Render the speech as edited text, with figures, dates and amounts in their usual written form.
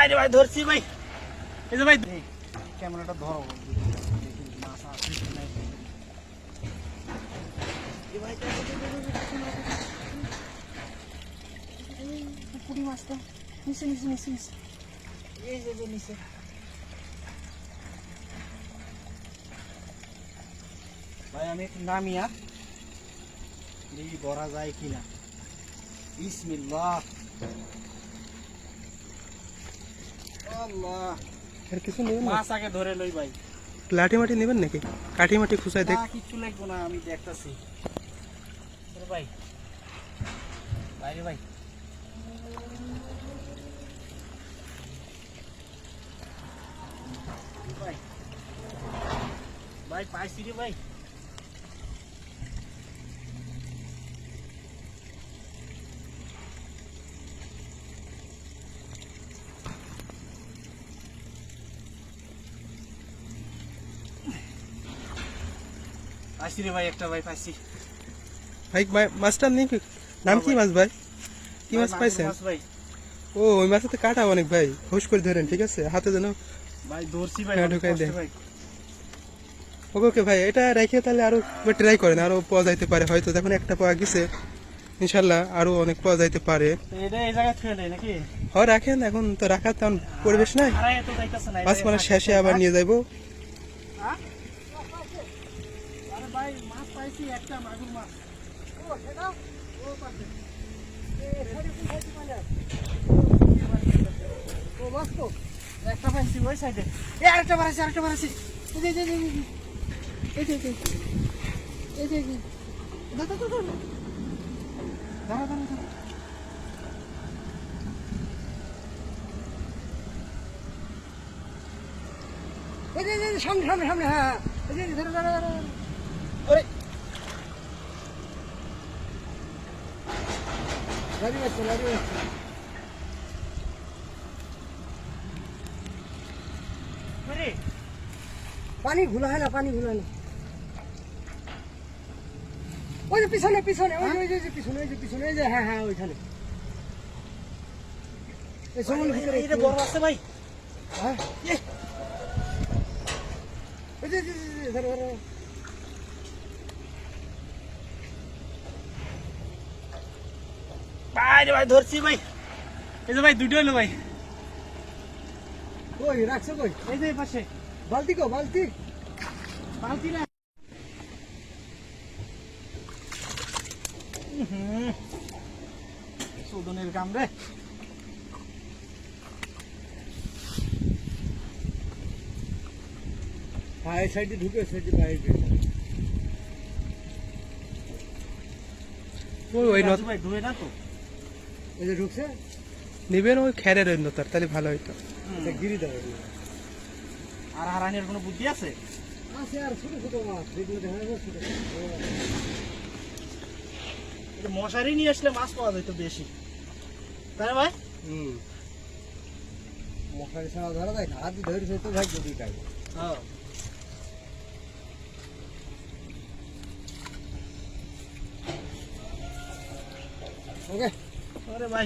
বাইরে ভাই ধরছি ভাই, এই যে ভাই ক্যামেরাটা ধরো, মাছ আছে কি নাই। এই ভাই পুকুরি মাছটা নিচে নিচে নিচে নিচে, এই যে নিচে। ভাই আমি একটু নামিয়া দেখি ধরা যায় কিনা। বিসমিল্লাহ, আল্লাহ। আর কিছু নেবেন না? মাছ আগে ধরে লই ভাই। লাঠি মাটি নেবেন নাকি? কাঠি মাটি খুঁচাই দেখ। না কিছু লাগবো না, আমি দেখতাছি। ভাই বাইরে ভাই, ভাই ভাই পাইছি রে ভাই। পাইছি রে ভাই, একটা ভাই পাইছি। ভাই মাছটার নাম কি মাছ ভাই? কি মাছ পাইছেন? ভাই ও ওই মাছতে কাটা অনেক ভাই, হুশ করে ধরেন, ঠিক আছে? হাতে যেন ভাই ধরছি ভাই, ঢুকাই দেয়। ভাই ওকে ভাই, এটা রেখে তাহলে আরো ট্রাই করেন, আরো পাওয়া যাইতে পারে। হয়তো দেখুন একটা পাওয়া গেছে, ইনশাল্লাহ আরো অনেক পাওয়া যাইতে পারে। এটা এই জায়গায় থুয়ে দেয় নাকি? হয় রাখেন, এখন তো রাখার তেমন পরিবেশ নাই। হারায় তো যাইতাছে না, মাছ মানে শেষে আবার নিয়ে যাইবো। হ্যাঁ? আরে ভাই মাছ পাইছি, একটা মাগুর মাছ। ও সেটা ও পাচ্ছে। ও মাছ তো একটা পাইছি ওই সাইডে। এই আরেকটা বাড়াইছি, আরেকটা বাড়াইছি। এই যে এই যে এই যে এই যে দাদা দাদা দাদা দাদা দাদা। এই যে সামনে সামনে সামনে, হ্যাঁ হ্যাঁ, এই যে ধরে ধরে ধরে। ওরে লাড়ি বাচ্চা, লাড়ি বাচ্চা। আরে পানি ঘুলা হয় না, পানি ঘুলা না। ওই যে পিছনে পিছনে, ওই যে পিছনে, ওই যে পিছনে, এই যে হ্যাঁ হ্যাঁ ওইখানে। এই সমুদ্র ভিতরে এটা বড় আছে ভাই। হ্যাঁ ওই যে ধরে ধরে। ভাই ভাই ধরছি ভাই, এই যে ভাই দুটো হলো ভাই। কই রাখছো কই? এই যে পাশে বালতি, কো বালতি, বালতি না। চোদনের কাম রে। হ্যাঁ এই সাইডে ঢুকে, সাইডে বাইরে। ওই ভাই ঢুকে না তো, এই যে ঢুকছে। নিবেন ওই খেরের ওই নতার, তাহলে ভালো হইতো। গিরি দাও। আর হারানির কোনো বুদ্ধি আছে? আছে, আর ছোট ছোট মাছ যেগুলো দেখা যাচ্ছে ছোট। মশারি নিয়ে আসলে মাছ পাওয়া যেত বেশি, তাই না ভাই? মশারি ছাড়া ধরা যায়, হাত ধরেছে তো ভাই যদি খাই। হ্যাঁ ওকে, আরে ভাই